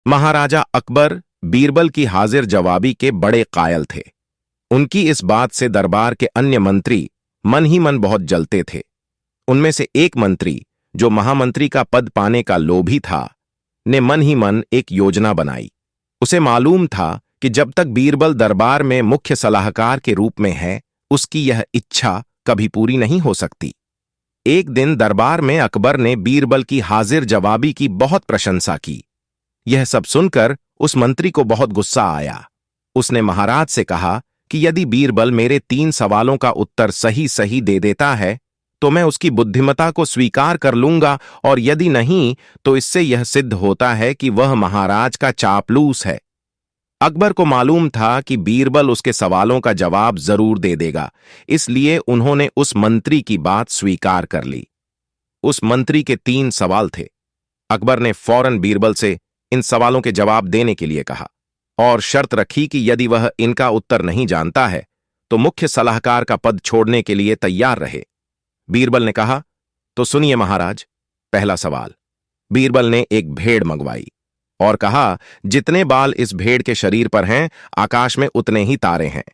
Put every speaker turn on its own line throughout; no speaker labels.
महाराजा अकबर बीरबल की हाजिर जवाबी के बड़े कायल थे। उनकी इस बात से दरबार के अन्य मंत्री मन ही मन बहुत जलते थे। उनमें से एक मंत्री, जो महामंत्री का पद पाने का लोभी था, ने मन ही मन एक योजना बनाई। उसे मालूम था कि जब तक बीरबल दरबार में मुख्य सलाहकार के रूप में है, उसकी यह इच्छा कभी पूरी नहीं हो सकती। एक दिन दरबार में अकबर ने बीरबल की हाजिर जवाबी की बहुत प्रशंसा की। यह सब सुनकर उस मंत्री को बहुत गुस्सा आया। उसने महाराज से कहा कि यदि बीरबल मेरे 3 सवालों का उत्तर सही सही दे देता है तो मैं उसकी बुद्धिमत्ता को स्वीकार कर लूंगा, और यदि नहीं तो इससे यह सिद्ध होता है कि वह महाराज का चापलूस है। अकबर को मालूम था कि बीरबल उसके सवालों का जवाब जरूर दे देगा, इसलिए उन्होंने उस मंत्री की बात स्वीकार कर ली। उस मंत्री के 3 सवाल थे। अकबर ने फौरन बीरबल से इन सवालों के जवाब देने के लिए कहा और शर्त रखी कि यदि वह इनका उत्तर नहीं जानता है तो मुख्य सलाहकार का पद छोड़ने के लिए तैयार रहे। बीरबल ने कहा, तो सुनिए महाराज। पहला सवाल। बीरबल ने एक भेड़ मंगवाई और कहा, जितने बाल इस भेड़ के शरीर पर हैं, आकाश में उतने ही तारे हैं।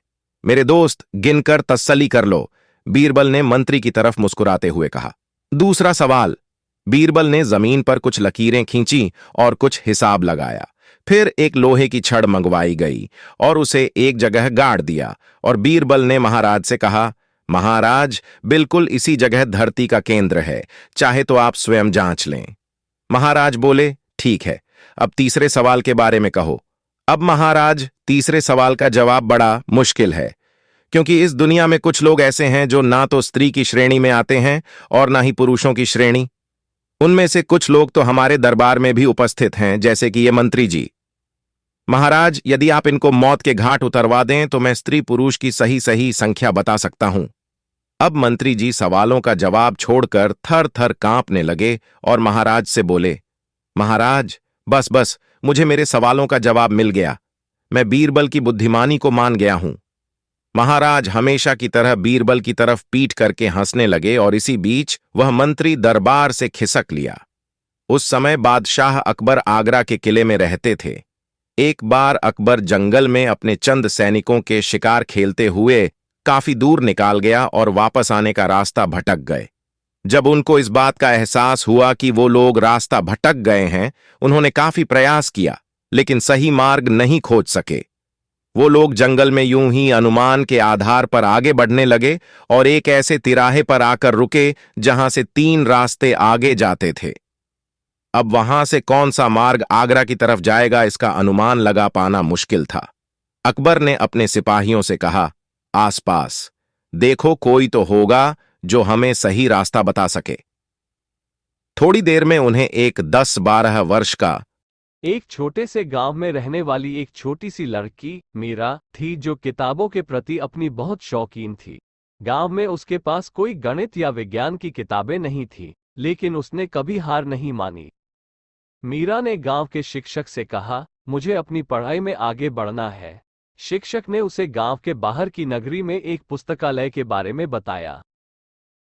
मेरे दोस्त, गिनकर तसल्ली कर लो, बीरबल ने मंत्री की तरफ मुस्कुराते हुए कहा। दूसरा सवाल। बीरबल ने जमीन पर कुछ लकीरें खींची और कुछ हिसाब लगाया। फिर एक लोहे की छड़ मंगवाई गई और उसे एक जगह गाड़ दिया, और बीरबल ने महाराज से कहा, महाराज, बिल्कुल इसी जगह धरती का केंद्र है, चाहे तो आप स्वयं जांच लें। महाराज बोले, ठीक है, अब तीसरे सवाल के बारे में कहो। अब महाराज, तीसरे सवाल का जवाब बड़ा मुश्किल है, क्योंकि इस दुनिया में कुछ लोग ऐसे हैं जो ना तो स्त्री की श्रेणी में आते हैं और ना ही पुरुषों की श्रेणी। उनमें से कुछ लोग तो हमारे दरबार में भी उपस्थित हैं, जैसे कि ये मंत्री जी। महाराज, यदि आप इनको मौत के घाट उतरवा दें तो मैं स्त्री पुरुष की सही सही संख्या बता सकता हूं। अब मंत्री जी सवालों का जवाब छोड़कर थर थर कांपने लगे और महाराज से बोले, महाराज, बस बस, मुझे मेरे सवालों का जवाब मिल गया। मैं बीरबल की बुद्धिमानी को मान गया हूं। महाराज हमेशा की तरह बीरबल की तरफ पीट करके हंसने लगे और इसी बीच वह मंत्री दरबार से खिसक लिया। उस समय बादशाह अकबर आगरा के किले में रहते थे। एक बार अकबर जंगल में अपने चंद सैनिकों के शिकार खेलते हुए काफी दूर निकाल गया और वापस आने का रास्ता भटक गए। जब उनको इस बात का एहसास हुआ कि वो लोग रास्ता भटक गए हैं, उन्होंने काफी प्रयास किया लेकिन सही मार्ग नहीं खोज सके। वो लोग जंगल में यूं ही अनुमान के आधार पर आगे बढ़ने लगे और एक ऐसे तिराहे पर आकर रुके जहां से 3 रास्ते आगे जाते थे। अब वहां से कौन सा मार्ग आगरा की तरफ जाएगा, इसका अनुमान लगा पाना मुश्किल था। अकबर ने अपने सिपाहियों से कहा, आसपास देखो, कोई तो होगा जो हमें सही रास्ता बता सके। थोड़ी देर में उन्हें एक 10-12 वर्ष का
एक छोटे से गांव में रहने वाली एक छोटी सी लड़की मीरा थी, जो किताबों के प्रति अपनी बहुत शौकीन थी। गांव में उसके पास कोई गणित या विज्ञान की किताबें नहीं थी, लेकिन उसने कभी हार नहीं मानी। मीरा ने गांव के शिक्षक से कहा, मुझे अपनी पढ़ाई में आगे बढ़ना है। शिक्षक ने उसे गांव के बाहर की नगरी में एक पुस्तकालय के बारे में बताया।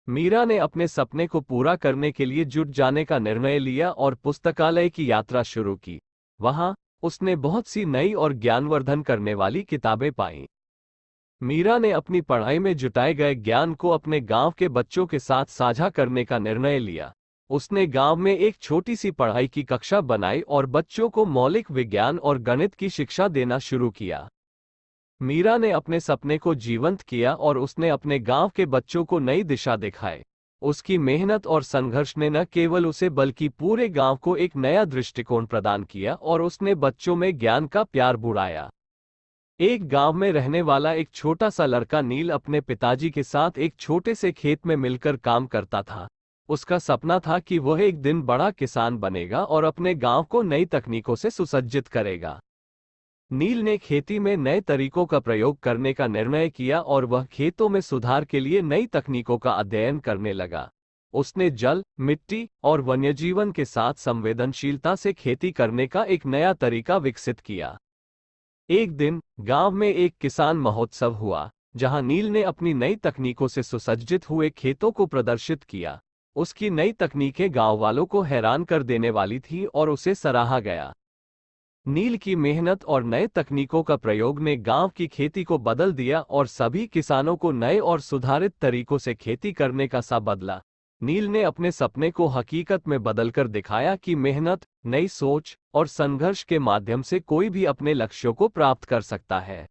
मीरा ने अपने सपने को पूरा करने के लिए जुट जाने का निर्णय लिया और पुस्तकालय की यात्रा शुरू की। वहां उसने बहुत सी नई और ज्ञानवर्धन करने वाली किताबें पाईं। मीरा ने अपनी पढ़ाई में जुटाए गए ज्ञान को अपने गांव के बच्चों के साथ साझा करने का निर्णय लिया। उसने गांव में एक छोटी सी पढ़ाई की कक्षा बनाई और बच्चों को मौलिक विज्ञान और गणित की शिक्षा देना शुरू किया। मीरा ने अपने सपने को जीवंत किया और उसने अपने गांव के बच्चों को नई दिशा दिखाई। उसकी मेहनत और संघर्ष ने न केवल उसे बल्कि पूरे गांव को एक नया दृष्टिकोण प्रदान किया और उसने बच्चों में ज्ञान का प्यार बुढ़ाया। एक गांव में रहने वाला एक छोटा सा लड़का नील अपने पिताजी के साथ एक छोटे से खेत में मिलकर काम करता था। उसका सपना था कि वह एक दिन बड़ा किसान बनेगा और अपने गांव को नई तकनीकों से सुसज्जित करेगा। नील ने खेती में नए तरीकों का प्रयोग करने का निर्णय किया और वह खेतों में सुधार के लिए नई तकनीकों का अध्ययन करने लगा। उसने जल, मिट्टी और वन्यजीवन के साथ संवेदनशीलता से खेती करने का एक नया तरीका विकसित किया। एक दिन गांव में एक किसान महोत्सव हुआ, जहां नील ने अपनी नई तकनीकों से सुसज्जित हुए खेतों को प्रदर्शित किया। उसकी नई तकनीकें गांव वालों को हैरान कर देने वाली थी और उसे सराहा गया। नील की मेहनत और नए तकनीकों का प्रयोग ने गांव की खेती को बदल दिया और सभी किसानों को नए और सुधारित तरीकों से खेती करने का सा बदला। नील ने अपने सपने को हकीकत में बदलकर दिखाया कि मेहनत, नई सोच और संघर्ष के माध्यम से कोई भी अपने लक्ष्यों को प्राप्त कर सकता है।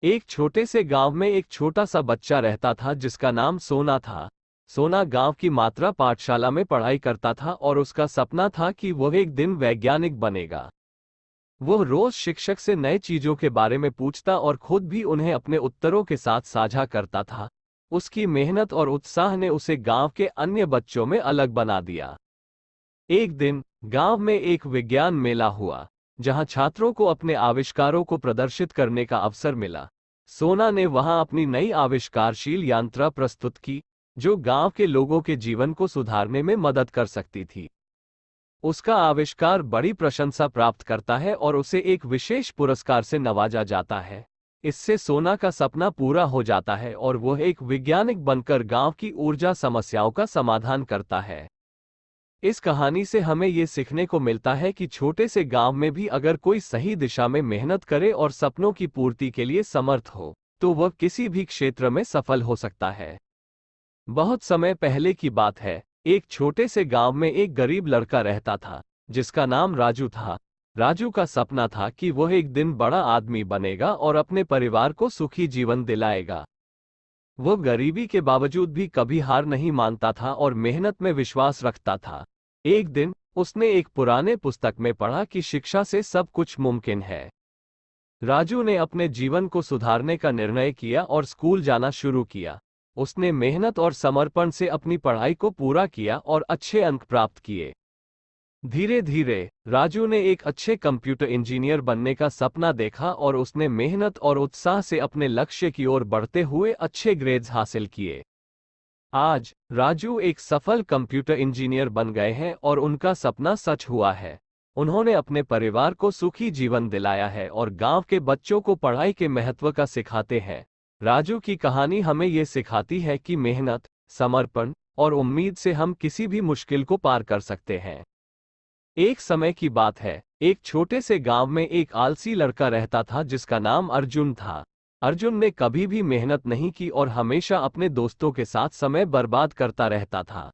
एक छोटे से गांव में एक छोटा सा बच्चा रहता था जिसका नाम सोना था। सोना गांव की मात्रा पाठशाला में पढ़ाई करता था और उसका सपना था कि वह एक दिन वैज्ञानिक बनेगा। वह रोज शिक्षक से नए चीजों के बारे में पूछता और खुद भी उन्हें अपने उत्तरों के साथ साझा करता था। उसकी मेहनत और उत्साह ने उसे गांव के अन्य बच्चों में अलग बना दिया। एक दिन गांव में एक विज्ञान मेला हुआ, जहां छात्रों को अपने आविष्कारों को प्रदर्शित करने का अवसर मिला। सोना ने वहां अपनी नई आविष्कारशील यंत्र प्रस्तुत की, जो गांव के लोगों के जीवन को सुधारने में मदद कर सकती थी। उसका आविष्कार बड़ी प्रशंसा प्राप्त करता है और उसे एक विशेष पुरस्कार से नवाजा जाता है। इससे सोना का सपना पूरा हो जाता है और वह एक वैज्ञानिक बनकर गांव की ऊर्जा समस्याओं का समाधान करता है। इस कहानी से हमें ये सीखने को मिलता है कि छोटे से गांव में भी अगर कोई सही दिशा में मेहनत करे और सपनों की पूर्ति के लिए समर्थ हो, तो वह किसी भी क्षेत्र में सफल हो सकता है। बहुत समय पहले की बात है। एक छोटे से गांव में एक गरीब लड़का रहता था, जिसका नाम राजू था। राजू का सपना था कि वह एक दिन बड़ा आदमी बनेगा और अपने परिवार को सुखी जीवन दिलाएगा। वह गरीबी के बावजूद भी कभी हार नहीं मानता था और मेहनत में विश्वास रखता था। एक दिन उसने एक पुराने पुस्तक में पढ़ा कि शिक्षा से सब कुछ मुमकिन है। राजू ने अपने जीवन को सुधारने का निर्णय किया और स्कूल जाना शुरू किया। उसने मेहनत और समर्पण से अपनी पढ़ाई को पूरा किया और अच्छे अंक प्राप्त किए। धीरे धीरे राजू ने एक अच्छे कंप्यूटर इंजीनियर बनने का सपना देखा और उसने मेहनत और उत्साह से अपने लक्ष्य की ओर बढ़ते हुए अच्छे ग्रेड्स हासिल किए। आज राजू एक सफल कंप्यूटर इंजीनियर बन गए हैं और उनका सपना सच हुआ है। उन्होंने अपने परिवार को सुखी जीवन दिलाया है और गांव के बच्चों को पढ़ाई के महत्व का सिखाते हैं। राजू की कहानी हमें ये सिखाती है कि मेहनत, समर्पण और उम्मीद से हम किसी भी मुश्किल को पार कर सकते हैं। एक समय की बात है। एक छोटे से गांव में एक आलसी लड़का रहता था जिसका नाम अर्जुन था। अर्जुन ने कभी भी मेहनत नहीं की और हमेशा अपने दोस्तों के साथ समय बर्बाद करता रहता था।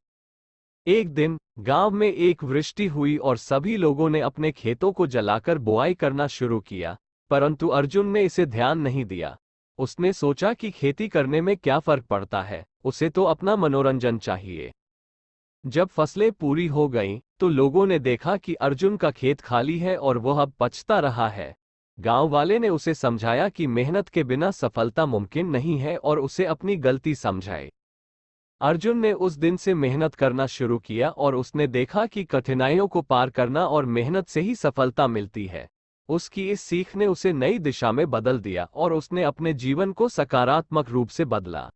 एक दिन गांव में एक वृष्टि हुई और सभी लोगों ने अपने खेतों को जलाकर बुआई करना शुरू किया, परंतु अर्जुन ने इसे ध्यान नहीं दिया। उसने सोचा कि खेती करने में क्या फर्क पड़ता है, उसे तो अपना मनोरंजन चाहिए। जब फसलें पूरी हो गईं, तो लोगों ने देखा कि अर्जुन का खेत खाली है और वह अब पछता रहा है। गांव वाले ने उसे समझाया कि मेहनत के बिना सफलता मुमकिन नहीं है और उसे अपनी गलती समझाए। अर्जुन ने उस दिन से मेहनत करना शुरू किया और उसने देखा कि कठिनाइयों को पार करना और मेहनत से ही सफलता मिलती है। उसकी इस सीख ने उसे नई दिशा में बदल दिया और उसने अपने जीवन को सकारात्मक रूप से बदला।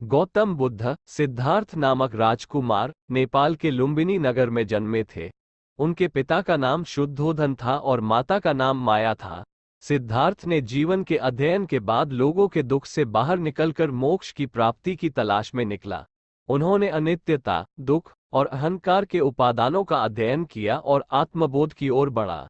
गौतम बुद्ध सिद्धार्थ नामक राजकुमार नेपाल के लुम्बिनी नगर में जन्मे थे। उनके पिता का नाम शुद्धोधन था और माता का नाम माया था। सिद्धार्थ ने जीवन के अध्ययन के बाद लोगों के दुख से बाहर निकलकर मोक्ष की प्राप्ति की तलाश में निकला। उन्होंने अनित्यता, दुख और अहंकार के उपादानों का अध्ययन किया और आत्मबोध की ओर बढ़ा।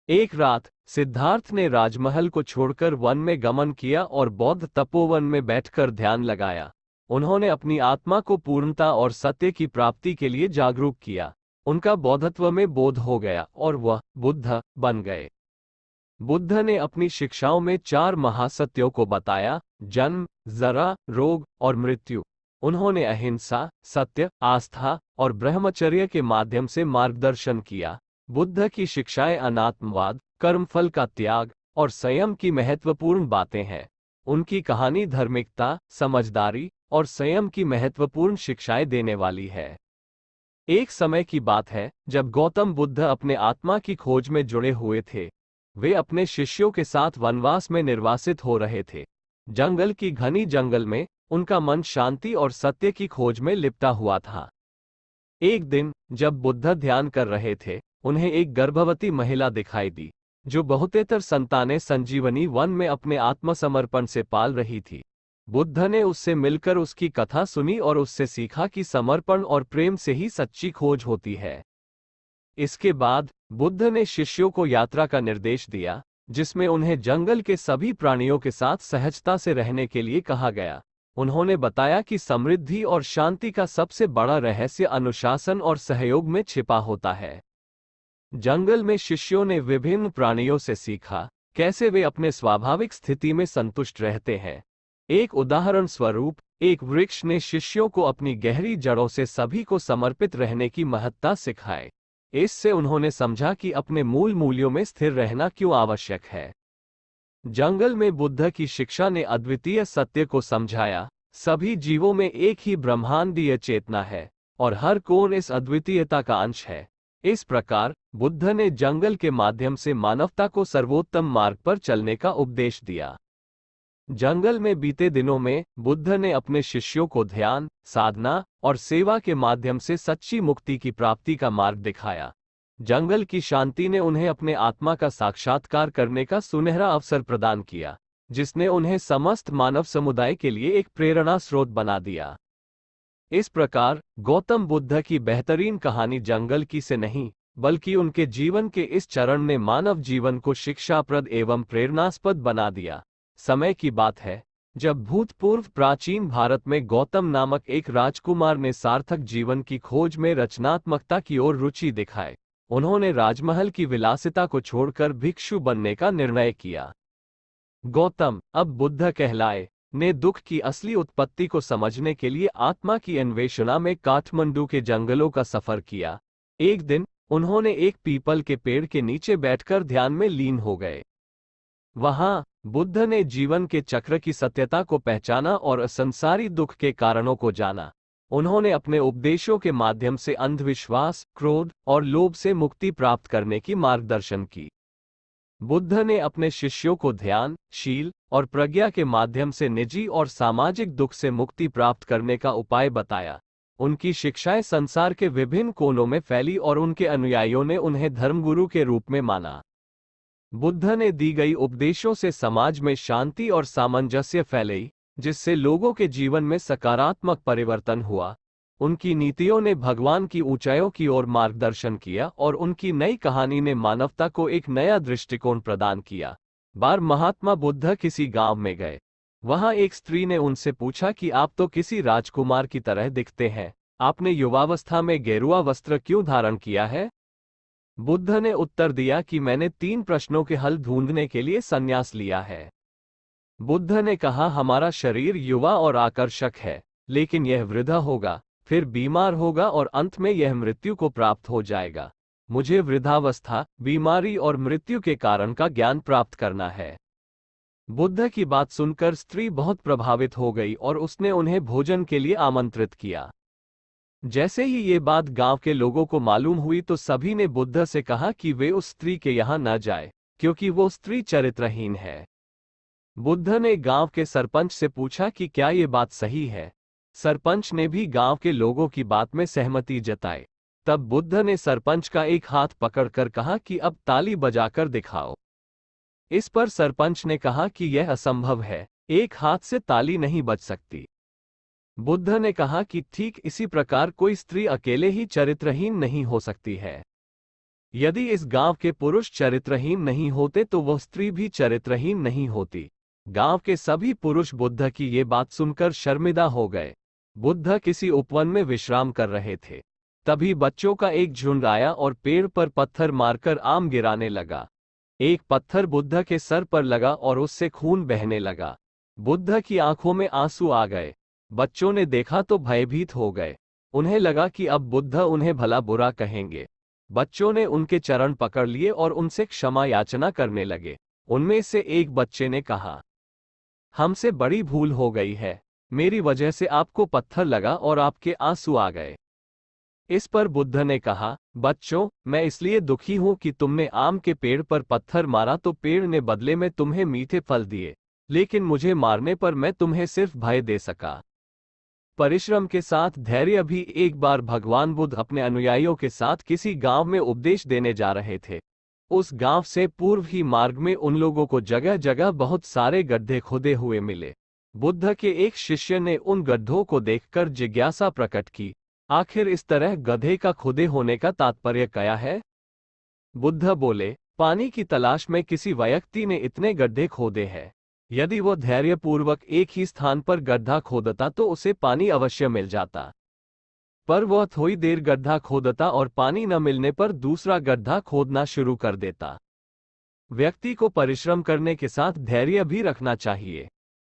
एक रात सिद्धार्थ ने राजमहल को छोड़कर वन में गमन किया और बौद्ध तपोवन में बैठकर ध्यान लगाया। उन्होंने अपनी आत्मा को पूर्णता और सत्य की प्राप्ति के लिए जागरूक किया। उनका बौद्धत्व में बोध हो गया और वह बुद्ध बन गए। बुद्ध ने अपनी शिक्षाओं में 4 महासत्यों को बताया: जन्म, जरा, रोग और मृत्यु। उन्होंने अहिंसा, सत्य, आस्था और ब्रह्मचर्य के माध्यम से मार्गदर्शन किया। बुद्ध की शिक्षाएं अनात्मवाद, कर्मफल का त्याग और संयम की महत्वपूर्ण बातें हैं। उनकी कहानी धार्मिकता, समझदारी और संयम की महत्वपूर्ण शिक्षाएं देने वाली है। एक समय की बात है जब गौतम बुद्ध अपने आत्मा की खोज में जुड़े हुए थे। वे अपने शिष्यों के साथ वनवास में निर्वासित हो रहे थे। जंगल की घनी जंगल में उनका मन शांति और सत्य की खोज में लिपटा हुआ था। एक दिन जब बुद्ध ध्यान कर रहे थे, उन्हें एक गर्भवती महिला दिखाई दी, जो बहुतेतर संतानें संजीवनी वन में अपने आत्मसमर्पण से पाल रही थी। बुद्ध ने उससे मिलकर उसकी कथा सुनी और उससे सीखा कि समर्पण और प्रेम से ही सच्ची खोज होती है। इसके बाद बुद्ध ने शिष्यों को यात्रा का निर्देश दिया, जिसमें उन्हें जंगल के सभी प्राणियों के साथ सहजता से रहने के लिए कहा गया। उन्होंने बताया कि समृद्धि और शांति का सबसे बड़ा रहस्य अनुशासन और सहयोग में छिपा होता है। जंगल में शिष्यों ने विभिन्न प्राणियों से सीखा कैसे वे अपने स्वाभाविक स्थिति में संतुष्ट रहते हैं। एक उदाहरण स्वरूप, एक वृक्ष ने शिष्यों को अपनी गहरी जड़ों से सभी को समर्पित रहने की महत्ता सिखाई। इससे उन्होंने समझा कि अपने मूल मूल्यों में स्थिर रहना क्यों आवश्यक है। जंगल में बुद्ध की शिक्षा ने अद्वितीय सत्य को समझाया, सभी जीवों में एक ही ब्रह्मांडीय चेतना है और हर कौन इस अद्वितीयता का अंश है। इस प्रकार बुद्ध ने जंगल के माध्यम से मानवता को सर्वोत्तम मार्ग पर चलने का उपदेश दिया। जंगल में बीते दिनों में बुद्ध ने अपने शिष्यों को ध्यान, साधना और सेवा के माध्यम से सच्ची मुक्ति की प्राप्ति का मार्ग दिखाया। जंगल की शांति ने उन्हें अपने आत्मा का साक्षात्कार करने का सुनहरा अवसर प्रदान किया, जिसने उन्हें समस्त मानव समुदाय के लिए एक प्रेरणा स्रोत बना दिया। इस प्रकार गौतम बुद्ध की बेहतरीन कहानी जंगल की से नहीं, बल्कि उनके जीवन के इस चरण ने मानव जीवन को शिक्षाप्रद एवं प्रेरणास्पद बना दिया। समय की बात है जब भूतपूर्व प्राचीन भारत में गौतम नामक एक राजकुमार ने सार्थक जीवन की खोज में रचनात्मकता की ओर रुचि दिखाई। उन्होंने राजमहल की विलासिता को छोड़कर भिक्षु बनने का निर्णय किया। गौतम, अब बुद्ध कहलाए, ने दुख की असली उत्पत्ति को समझने के लिए आत्मा की अन्वेषणा में काठमांडू के जंगलों का सफर किया। एक दिन उन्होंने एक पीपल के पेड़ के नीचे बैठकर ध्यान में लीन हो गए। वहां बुद्ध ने जीवन के चक्र की सत्यता को पहचाना और असंसारी दुख के कारणों को जाना। उन्होंने अपने उपदेशों के माध्यम से अंधविश्वास, क्रोध और लोभ से मुक्ति प्राप्त करने की मार्गदर्शन की। बुद्ध ने अपने शिष्यों को ध्यान, शील और प्रज्ञा के माध्यम से निजी और सामाजिक दुख से मुक्ति प्राप्त करने का उपाय बताया। उनकी शिक्षाएं संसार के विभिन्न कोनों में फैली और उनके अनुयायियों ने उन्हें धर्मगुरु के रूप में माना। बुद्ध ने दी गई उपदेशों से समाज में शांति और सामंजस्य फैली, जिससे लोगों के जीवन में सकारात्मक परिवर्तन हुआ। उनकी नीतियों ने भगवान की ऊंचाइयों की ओर मार्गदर्शन किया और उनकी नई कहानी ने मानवता को एक नया दृष्टिकोण प्रदान किया। बार महात्मा बुद्ध किसी गांव में गए। वहां एक स्त्री ने उनसे पूछा कि आप तो किसी राजकुमार की तरह दिखते हैं, आपने युवावस्था में गेरुआ वस्त्र क्यों धारण किया है? बुद्ध ने उत्तर दिया कि मैंने 3 प्रश्नों के हल ढूंढने के लिए संन्यास लिया है। बुद्ध ने कहा, हमारा शरीर युवा और आकर्षक है, लेकिन यह वृद्ध होगा, फिर बीमार होगा और अंत में यह मृत्यु को प्राप्त हो जाएगा। मुझे वृद्धावस्था, बीमारी और मृत्यु के कारण का ज्ञान प्राप्त करना है। बुद्ध की बात सुनकर स्त्री बहुत प्रभावित हो गई और उसने उन्हें भोजन के लिए आमंत्रित किया। जैसे ही ये बात गांव के लोगों को मालूम हुई तो सभी ने बुद्ध से कहा कि वे उस स्त्री के यहाँ न जाए, क्योंकि वो स्त्री चरित्रहीन है। बुद्ध ने गांव के सरपंच से पूछा कि क्या ये बात सही है। सरपंच ने भी गांव के लोगों की बात में सहमति जताई। तब बुद्ध ने सरपंच का एक हाथ पकड़कर कहा कि अब ताली बजाकर दिखाओ। इस पर सरपंच ने कहा कि यह असंभव है, एक हाथ से ताली नहीं बज सकती। बुद्ध ने कहा कि ठीक इसी प्रकार कोई स्त्री अकेले ही चरित्रहीन नहीं हो सकती है। यदि इस गांव के पुरुष चरित्रहीन नहीं होते तो वह स्त्री भी चरित्रहीन नहीं होती। गांव के सभी पुरुष बुद्ध की ये बात सुनकर शर्मिंदा हो गए। बुद्ध किसी उपवन में विश्राम कर रहे थे। तभी बच्चों का एक झुंड आया और पेड़ पर पत्थर मारकर आम गिराने लगा। एक पत्थर बुद्ध के सर पर लगा और उससे खून बहने लगा। बुद्ध की आंखों में आंसू आ गए। बच्चों ने देखा तो भयभीत हो गए। उन्हें लगा कि अब बुद्ध उन्हें भला बुरा कहेंगे। बच्चों ने उनके चरण पकड़ लिए और उनसे क्षमा याचना करने लगे। उनमें से एक बच्चे ने कहा, हमसे बड़ी भूल हो गई है, मेरी वजह से आपको पत्थर लगा और आपके आंसू आ गए। इस पर बुद्ध ने कहा, बच्चों, मैं इसलिए दुखी हूं कि तुमने आम के पेड़ पर पत्थर मारा तो पेड़ ने बदले में तुम्हें मीठे फल दिए, लेकिन मुझे मारने पर मैं तुम्हें सिर्फ भय दे सका। परिश्रम के साथ धैर्य भी। एक बार भगवान बुद्ध अपने अनुयायियों के साथ किसी गांव में उपदेश देने जा रहे थे। उस गांव से पूर्व ही मार्ग में उन लोगों को जगह जगह बहुत सारे गड्ढे खुदे हुए मिले। बुद्ध के एक शिष्य ने उन गड्ढों को देखकर जिज्ञासा प्रकट की, आखिर इस तरह गधे का खुदे होने का तात्पर्य क्या है? बुद्ध बोले, पानी की तलाश में किसी व्यक्ति ने इतने गड्ढे खोदे हैं। यदि वो धैर्यपूर्वक एक ही स्थान पर गड्ढा खोदता तो उसे पानी अवश्य मिल जाता। पर वह थोड़ी देर गड्ढा खोदता और पानी न मिलने पर दूसरा गड्ढा खोदना शुरू कर देता। व्यक्ति को परिश्रम करने के साथ धैर्य भी रखना चाहिए।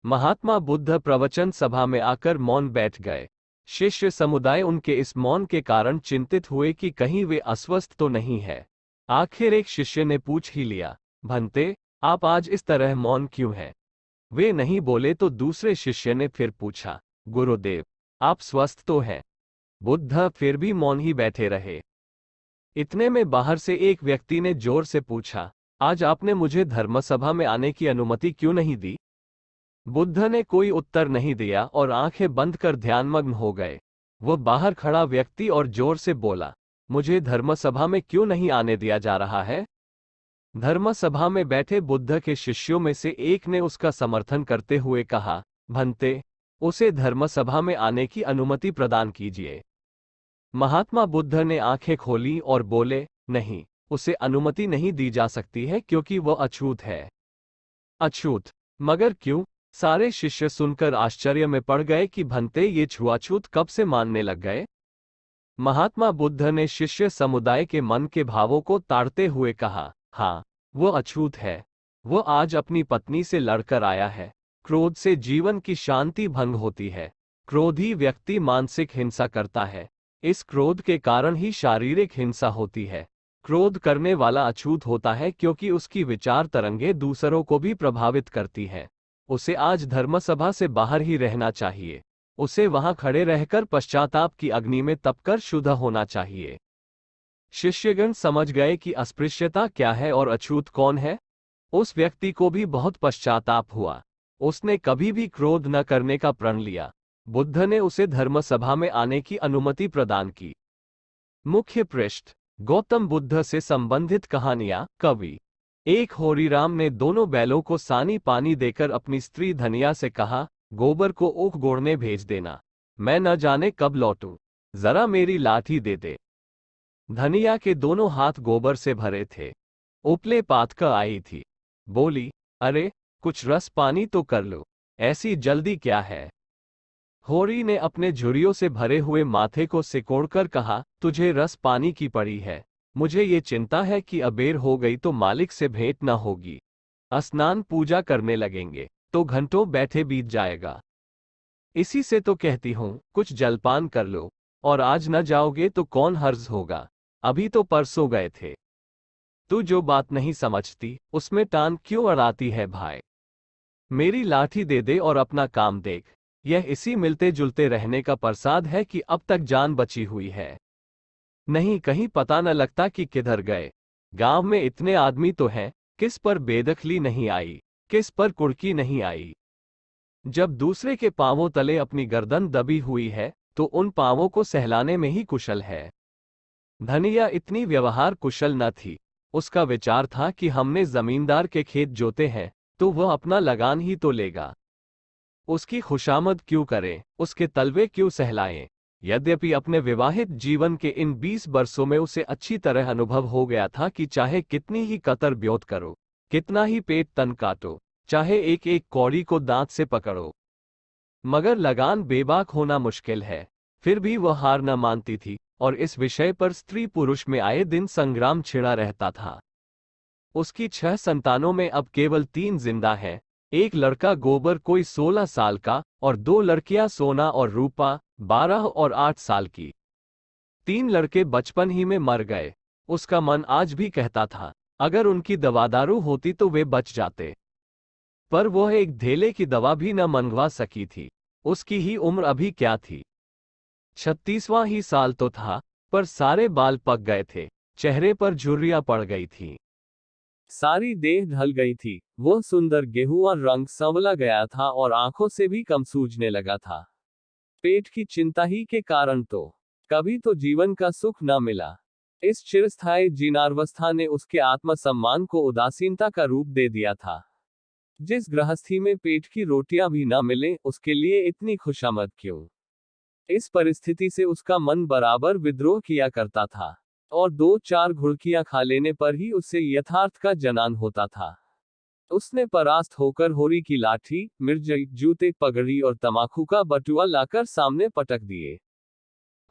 महात्मा बुद्ध प्रवचन सभा में आकर मौन बैठ गए। शिष्य समुदाय उनके इस मौन के कारण चिंतित हुए कि कहीं वे अस्वस्थ तो नहीं है। आखिर एक शिष्य ने पूछ ही लिया, भंते, आप आज इस तरह मौन क्यों हैं? वे नहीं बोले तो दूसरे शिष्य ने फिर पूछा, गुरुदेव, आप स्वस्थ तो हैं? बुद्ध फिर भी मौन ही बैठे रहे। इतने में बाहर से एक व्यक्ति ने जोर से पूछा, आज आपने मुझे धर्मसभा में आने की अनुमति क्यों नहीं दी? बुद्ध ने कोई उत्तर नहीं दिया और आंखें बंद कर ध्यानमग्न हो गए। वह बाहर खड़ा व्यक्ति और जोर से बोला, मुझे धर्मसभा में क्यों नहीं आने दिया जा रहा है? धर्मसभा में बैठे बुद्ध के शिष्यों में से एक ने उसका समर्थन करते हुए कहा, भंते, उसे धर्मसभा में आने की अनुमति प्रदान कीजिए। महात्मा बुद्ध ने आंखें खोली और बोले, नहीं, उसे अनुमति नहीं दी जा सकती है क्योंकि वह अछूत है। अछूत? मगर क्यों? सारे शिष्य सुनकर आश्चर्य में पड़ गए कि भंते ये छुआछूत कब से मानने लग गए। महात्मा बुद्ध ने शिष्य समुदाय के मन के भावों को ताड़ते हुए कहा, हाँ, वो अछूत है। वो आज अपनी पत्नी से लड़कर आया है। क्रोध से जीवन की शांति भंग होती है। क्रोधी व्यक्ति मानसिक हिंसा करता है। इस क्रोध के कारण ही शारीरिक हिंसा होती है। क्रोध करने वाला अछूत होता है क्योंकि उसकी विचार तरंगे दूसरों को भी प्रभावित करती है। उसे आज धर्मसभा से बाहर ही रहना चाहिए। उसे वहां खड़े रहकर पश्चाताप की अग्नि में तपकर शुद्ध होना चाहिए। शिष्यगण समझ गए कि अस्पृश्यता क्या है और अछूत कौन है। उस व्यक्ति को भी बहुत पश्चाताप हुआ। उसने कभी भी क्रोध न करने का प्रण लिया। बुद्ध ने उसे धर्मसभा में आने की अनुमति प्रदान की। मुख्य पृष्ठ, गौतम बुद्ध से संबंधित कहानियां। कवि। एक होरीराम ने दोनों बैलों को सानी पानी देकर अपनी स्त्री धनिया से कहा, गोबर को ऊख गोड़ने भेज देना, मैं न जाने कब लौटूं, जरा मेरी लाठी दे दे। धनिया के दोनों हाथ गोबर से भरे थे। उपले पात कर आई थी। बोली, अरे, कुछ रस पानी तो कर लो, ऐसी जल्दी क्या है? होरी ने अपने झुर्रियों से भरे हुए माथे को सिकोड़कर कहा, तुझे रस पानी की पड़ी है। मुझे ये चिंता है कि अबेर हो गई तो मालिक से भेंट न होगी। स्नान पूजा करने लगेंगे तो घंटों बैठे बीत जाएगा। इसी से तो कहती हूं, कुछ जलपान कर लो, और आज न जाओगे तो कौन हर्ज होगा। अभी तो परसों गए थे। तू जो बात नहीं समझती उसमें टान क्यों अड़ाती है भाई? मेरी लाठी दे दे और अपना काम देख। यह इसी मिलते जुलते रहने का प्रसाद है कि अब तक जान बची हुई है। नहीं, कहीं पता न लगता कि किधर गए। गांव में इतने आदमी तो हैं, किस पर बेदखली नहीं आई, किस पर कुड़की नहीं आई। जब दूसरे के पांवों तले अपनी गर्दन दबी हुई है तो उन पांवों को सहलाने में ही कुशल है। धनिया इतनी व्यवहार कुशल न थी। उसका विचार था कि हमने जमींदार के खेत जोते हैं तो वह अपना लगान ही तो लेगा। उसकी खुशामद क्यों करें, उसके तलवे क्यों सहलाएं। यद्यपि अपने विवाहित जीवन के इन 20 वर्षों में उसे अच्छी तरह अनुभव हो गया था कि चाहे कितनी ही कतर ब्योत करो, कितना ही पेट तन काटो, चाहे एक एक कौड़ी को दांत से पकड़ो, मगर लगान बेबाक होना मुश्किल है। फिर भी वह हार न मानती थी और इस विषय पर स्त्री पुरुष में आए दिन संग्राम छिड़ा रहता था। उसकी 6 संतानों में अब केवल 3 जिंदा हैं। एक लड़का गोबर कोई 16 साल का और 2 लड़कियां सोना और रूपा 12 और 8 साल की। 3 लड़के बचपन ही में मर गए। उसका मन आज भी कहता था, अगर उनकी दवादारू होती तो वे बच जाते। पर वह एक धेले की दवा भी न मंगवा सकी थी। उसकी ही उम्र अभी क्या थी, 36वां ही साल तो था, पर सारे बाल पक गए थे, चेहरे पर झुर्रियां पड़ गई थी, सारी देह ढल गई थी। वह सुंदर गेहुआ रंग संवला गया था और आंखों से भी कम सूझने लगा था। पेट की चिंता ही के कारण तो कभी तो जीवन का सुख न मिला। इस चिरस्थायी जीर्णावस्था ने उसके आत्मसम्मान को उदासीनता का रूप दे दिया था। जिस गृहस्थी में पेट की रोटियां भी न मिले उसके लिए इतनी खुशामद क्यों? इस परिस्थिति से उसका मन बराबर विद्रोह किया करता था, और 2-4 घुड़कियां खा लेने पर ही उससे यथार्थ का जनान होता था। उसने परास्त होकर होरी की लाठी, मिर्जई, जूते, पगड़ी और तमाकू का बटुआ लाकर सामने पटक दिए।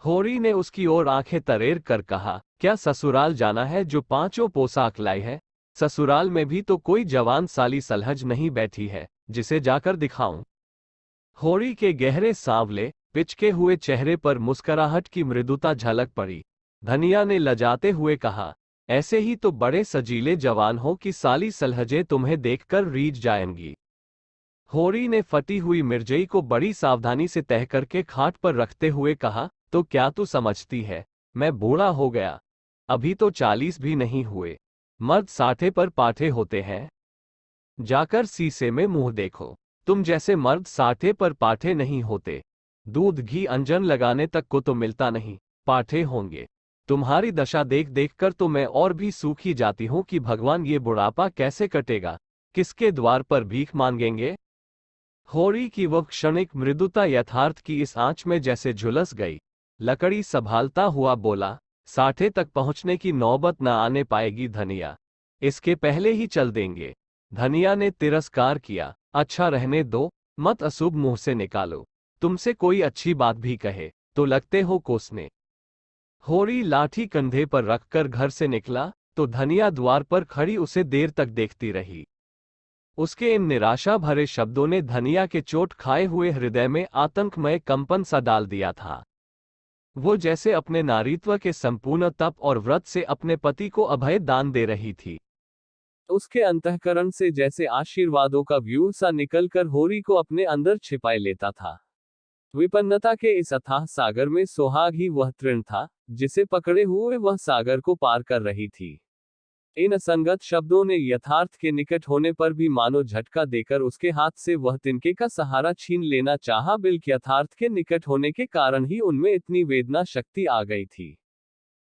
होरी ने उसकी ओर आंखें तरेर कर कहा, क्या ससुराल जाना है जो 5 पोशाक लाई है? ससुराल में भी तो कोई जवान साली सलहज नहीं बैठी है, जिसे जाकर दिखाऊं। होरी के गहरे सांवले, पिचके हुए चेहरे पर मुस्कुराहट की मृदुता झलक पड़ी। धनिया ने लजाते हुए कहा, ऐसे ही तो बड़े सजीले जवान हो कि साली सलहजे तुम्हें देखकर रीझ जाएंगी। होरी ने फटी हुई मिर्जई को बड़ी सावधानी से तह करके खाट पर रखते हुए कहा, तो क्या तू समझती है, मैं बूढ़ा हो गया? अभी तो 40 भी नहीं हुए। मर्द 60 पर पाठे होते हैं। जाकर शीशे में मुंह देखो। तुम जैसे मर्द 60 पर पाठे नहीं होते। दूध घी अंजन लगाने तक को तो मिलता नहीं, पाठे होंगे। तुम्हारी दशा देख देख कर तो मैं और भी सूखी जाती हूं कि भगवान ये बुढ़ापा कैसे कटेगा, किसके द्वार पर भीख मांगेंगे? होरी की वह क्षणिक मृदुता यथार्थ की इस आंच में जैसे झुलस गई। लकड़ी संभालता हुआ बोला, 60 तक पहुंचने की नौबत न आने पाएगी धनिया, इसके पहले ही चल देंगे। धनिया ने तिरस्कार किया, अच्छा रहने दो, मत अशुभ मुंह से निकालो। तुमसे कोई अच्छी बात भी कहे तो लगते हो कोसने। होरी लाठी कंधे पर रखकर घर से निकला तो धनिया द्वार पर खड़ी उसे देर तक देखती रही। उसके इन निराशा भरे शब्दों ने धनिया के चोट खाए हुए हृदय में आतंकमय कंपन सा डाल दिया था। वो जैसे अपने नारीत्व के संपूर्ण तप और व्रत से अपने पति को अभय दान दे रही थी। उसके अंतःकरण से जैसे आशीर्वादों का व्यूह सा निकलकर होरी को अपने अंदर छिपाए लेता था। विपन्नता के इस अथाह सागर में सोहाग ही वह तृण था, जिसे पकड़े हुए वह सागर को पार कर रही थी। इन असंगत शब्दों ने यथार्थ के निकट होने पर भी मानो झटका देकर उसके हाथ से वह तिनके का सहारा छीन लेना चाहा। बिल्कुल यथार्थ के निकट होने के कारण ही उनमें इतनी वेदना शक्ति आ गई थी।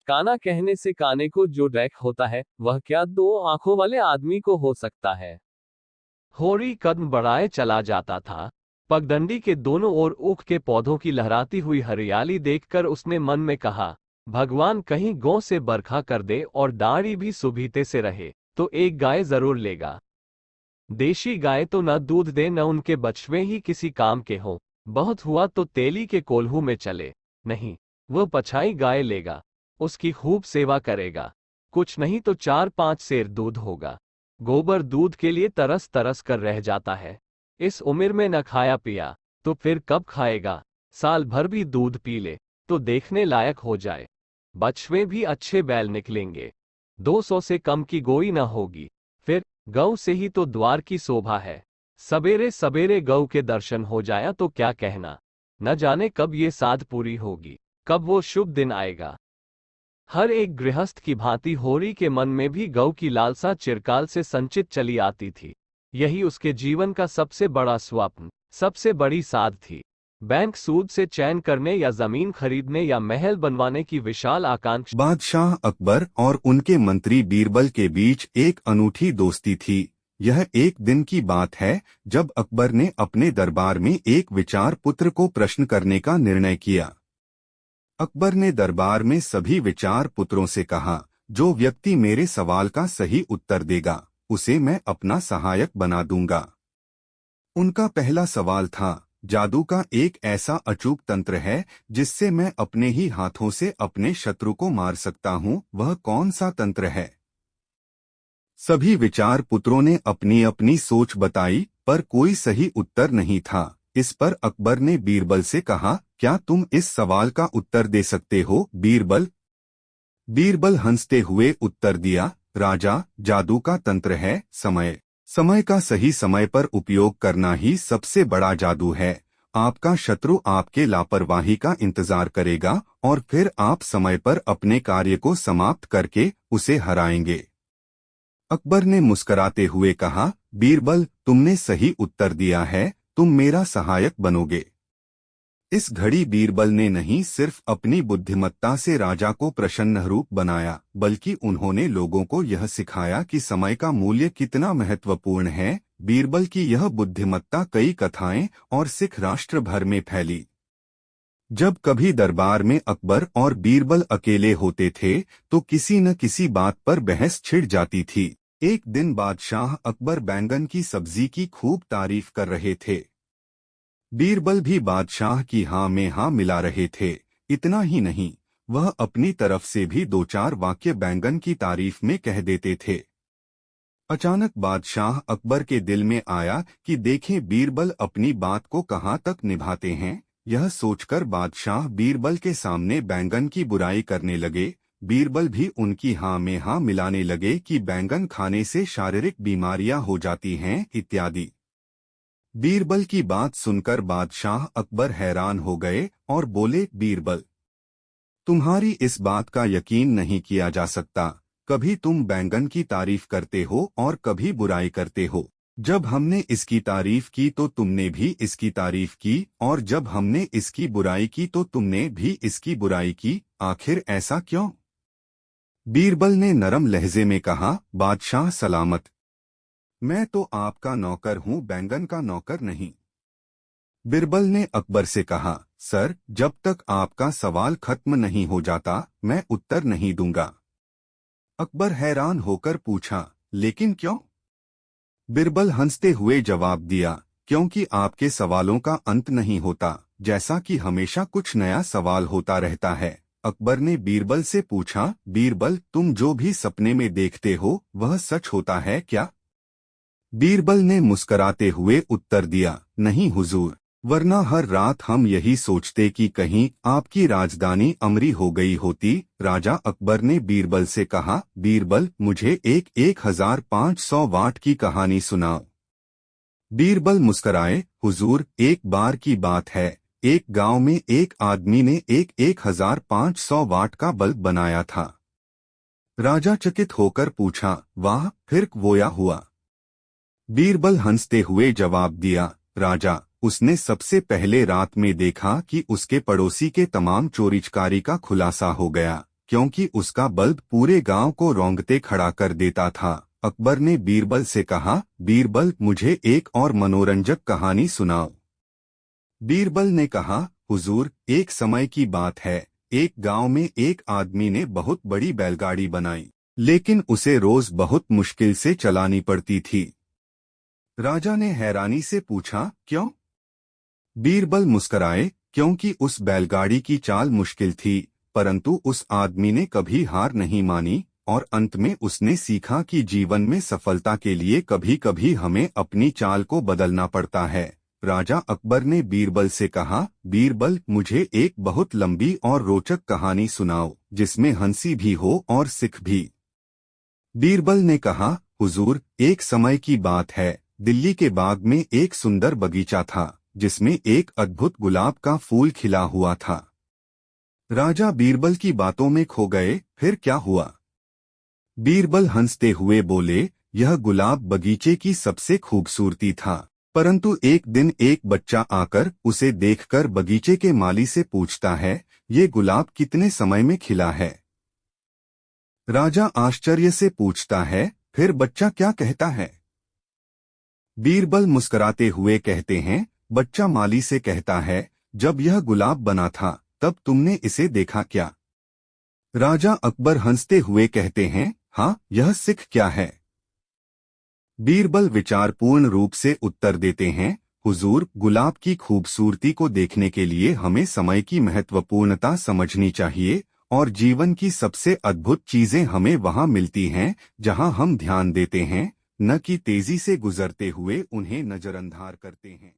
काना कहने से काने को जो डैक होता है, वह क्या 2 आंखों वाले आदमी को हो सकता है? होरी कदम बढ़ाए चला जाता था। पगडंडी के दोनों ओर ऊख के पौधों की लहराती हुई हरियाली देखकर उसने मन में कहा, भगवान कहीं गौ से बरखा कर दे और दाढ़ी भी सुबीते से रहे, तो एक गाय जरूर लेगा। देशी गाय तो न दूध दे न उनके बछवे ही किसी काम के हों, बहुत हुआ तो तेली के कोल्हू में चले। नहीं, वह पछाई गाय लेगा, उसकी खूब सेवा करेगा। कुछ नहीं तो 4-5 सेर दूध होगा। गोबर दूध के लिए तरस तरस कर रह जाता है। इस उम्र में न खाया पिया तो फिर कब खाएगा? साल भर भी दूध पी ले तो देखने लायक हो जाए। बछवे भी अच्छे बैल निकलेंगे। 200 से कम की गोई न होगी। फिर गौ से ही तो द्वार की शोभा है। सवेरे सवेरे गौ के दर्शन हो जाया तो क्या कहना। न जाने कब ये साध पूरी होगी, कब वो शुभ दिन आएगा। हर एक गृहस्थ की भांति होरी के मन में भी गौ की लालसा चिरकाल से संचित चली आती थी। यही उसके जीवन का सबसे बड़ा स्वप्न, सबसे बड़ी साध थी। बैंक सूद से चैन करने या जमीन खरीदने या महल बनवाने की विशाल आकांक्षा।
बादशाह अकबर और उनके मंत्री बीरबल के बीच एक अनूठी दोस्ती थी। यह एक दिन की बात है जब अकबर ने अपने दरबार में एक विचार पुत्र को प्रश्न करने का निर्णय किया। अकबर ने दरबार में सभी विचार पुत्रों से कहा, जो व्यक्ति मेरे सवाल का सही उत्तर देगा उसे मैं अपना सहायक बना दूंगा। उनका पहला सवाल था, जादू का एक ऐसा अचूक तंत्र है जिससे मैं अपने ही हाथों से अपने शत्रु को मार सकता हूँ, वह कौन सा तंत्र है? सभी विचार पुत्रों ने अपनी अपनी सोच बताई, पर कोई सही उत्तर नहीं था। इस पर अकबर ने बीरबल से कहा, क्या तुम इस सवाल का उत्तर दे सकते हो बीरबल? बीरबल हंसते हुए उत्तर दिया, राजा, जादू का तंत्र है समय। समय का सही समय पर उपयोग करना ही सबसे बड़ा जादू है। आपका शत्रु आपके लापरवाही का इंतजार करेगा और फिर आप समय पर अपने कार्य को समाप्त करके उसे हराएंगे। अकबर ने मुस्कुराते हुए कहा, बीरबल, तुमने सही उत्तर दिया है, तुम मेरा सहायक बनोगे। इस घड़ी बीरबल ने नहीं सिर्फ अपनी बुद्धिमत्ता से राजा को प्रसन्न रूप बनाया, बल्कि उन्होंने लोगों को यह सिखाया कि समय का मूल्य कितना महत्वपूर्ण है। बीरबल की यह बुद्धिमत्ता कई कथाएं और सिख राष्ट्र भर में फैली। जब कभी दरबार में अकबर और बीरबल अकेले होते थे तो किसी न किसी बात पर बहस छिड़ जाती थी। एक दिन बादशाह अकबर बैंगन की सब्जी की खूब तारीफ कर रहे थे। बीरबल भी बादशाह की हाँ में हाँ मिला रहे थे। इतना ही नहीं, वह अपनी तरफ से भी दो चार वाक्य बैंगन की तारीफ में कह देते थे। अचानक बादशाह अकबर के दिल में आया कि देखें बीरबल अपनी बात को कहाँ तक निभाते हैं। यह सोचकर बादशाह बीरबल के सामने बैंगन की बुराई करने लगे। बीरबल भी उनकी हाँ में हाँ मिलाने लगे कि बैंगन खाने से शारीरिक बीमारियां हो जाती हैं इत्यादि। बीरबल की बात सुनकर बादशाह अकबर हैरान हो गए और बोले, बीरबल, तुम्हारी इस बात का यकीन नहीं किया जा सकता। कभी तुम बैंगन की तारीफ करते हो और कभी बुराई करते हो। जब हमने इसकी तारीफ की तो तुमने भी इसकी तारीफ की, और जब हमने इसकी बुराई की तो तुमने भी इसकी बुराई की। आखिर ऐसा क्यों? बीरबल ने नरम लहजे में कहा, बादशाह सलामत, मैं तो आपका नौकर हूँ, बैंगन का नौकर नहीं। बीरबल ने अकबर से कहा, सर, जब तक आपका सवाल खत्म नहीं हो जाता मैं उत्तर नहीं दूंगा। अकबर हैरान होकर पूछा, लेकिन क्यों? बीरबल हंसते हुए जवाब दिया, क्योंकि आपके सवालों का अंत नहीं होता, जैसा कि हमेशा कुछ नया सवाल होता रहता है। अकबर ने बीरबल से पूछा, बीरबल, तुम जो भी सपने में देखते हो वह सच होता है क्या? बीरबल ने मुस्कराते हुए उत्तर दिया, नहीं हुजूर, वरना हर रात हम यही सोचते कि कहीं आपकी राजधानी अमरी हो गई होती। राजा अकबर ने बीरबल से कहा, बीरबल, मुझे एक 1500 वाट की कहानी सुनाओ। बीरबल मुस्कराए, हुजूर, एक बार की बात है, एक गांव में एक आदमी ने एक 1500 वाट का बल्ब बनाया था। राजा चकित होकर पूछा, वाह, फिर वोया हुआ? बीरबल हंसते हुए जवाब दिया, राजा, उसने सबसे पहले रात में देखा कि उसके पड़ोसी के तमाम चोरीचकारी का खुलासा हो गया, क्योंकि उसका बल्ब पूरे गांव को रौंदते खड़ा कर देता था। अकबर ने बीरबल से कहा, बीरबल, मुझे एक और मनोरंजक कहानी सुनाओ। बीरबल ने कहा, हुजूर, एक समय की बात है, एक गांव में एक आदमी ने बहुत बड़ी बैलगाड़ी बनाई, लेकिन उसे रोज बहुत मुश्किल से चलानी पड़ती थी। राजा ने हैरानी से पूछा, क्यों? बीरबल मुस्कराए, क्योंकि उस बैलगाड़ी की चाल मुश्किल थी, परंतु उस आदमी ने कभी हार नहीं मानी, और अंत में उसने सीखा कि जीवन में सफलता के लिए कभी कभी हमें अपनी चाल को बदलना पड़ता है। राजा अकबर ने बीरबल से कहा, बीरबल, मुझे एक बहुत लंबी और रोचक कहानी सुनाओ, जिसमें हंसी भी हो और सिख भी। बीरबल ने कहा, हुजूर, एक समय की बात है, दिल्ली के बाग में एक सुंदर बगीचा था, जिसमें एक अद्भुत गुलाब का फूल खिला हुआ था। राजा बीरबल की बातों में खो गए, फिर क्या हुआ? बीरबल हंसते हुए बोले, यह गुलाब बगीचे की सबसे खूबसूरती था, परंतु एक दिन एक बच्चा आकर उसे देखकर बगीचे के माली से पूछता है, ये गुलाब कितने समय में खिला है? राजा आश्चर्य से पूछता है, फिर बच्चा क्या कहता है? बीरबल मुस्कुराते हुए कहते हैं, बच्चा माली से कहता है, जब यह गुलाब बना था तब तुमने इसे देखा क्या? राजा अकबर हंसते हुए कहते हैं, हाँ, यह सिख क्या है? बीरबल विचारपूर्ण रूप से उत्तर देते हैं, हुजूर, गुलाब की खूबसूरती को देखने के लिए हमें समय की महत्वपूर्णता समझनी चाहिए, और जीवन की सबसे अद्भुत चीजें हमें वहां मिलती हैं जहां हम ध्यान देते हैं, न कि तेजी से गुजरते हुए उन्हें नजरअंदाज करते हैं।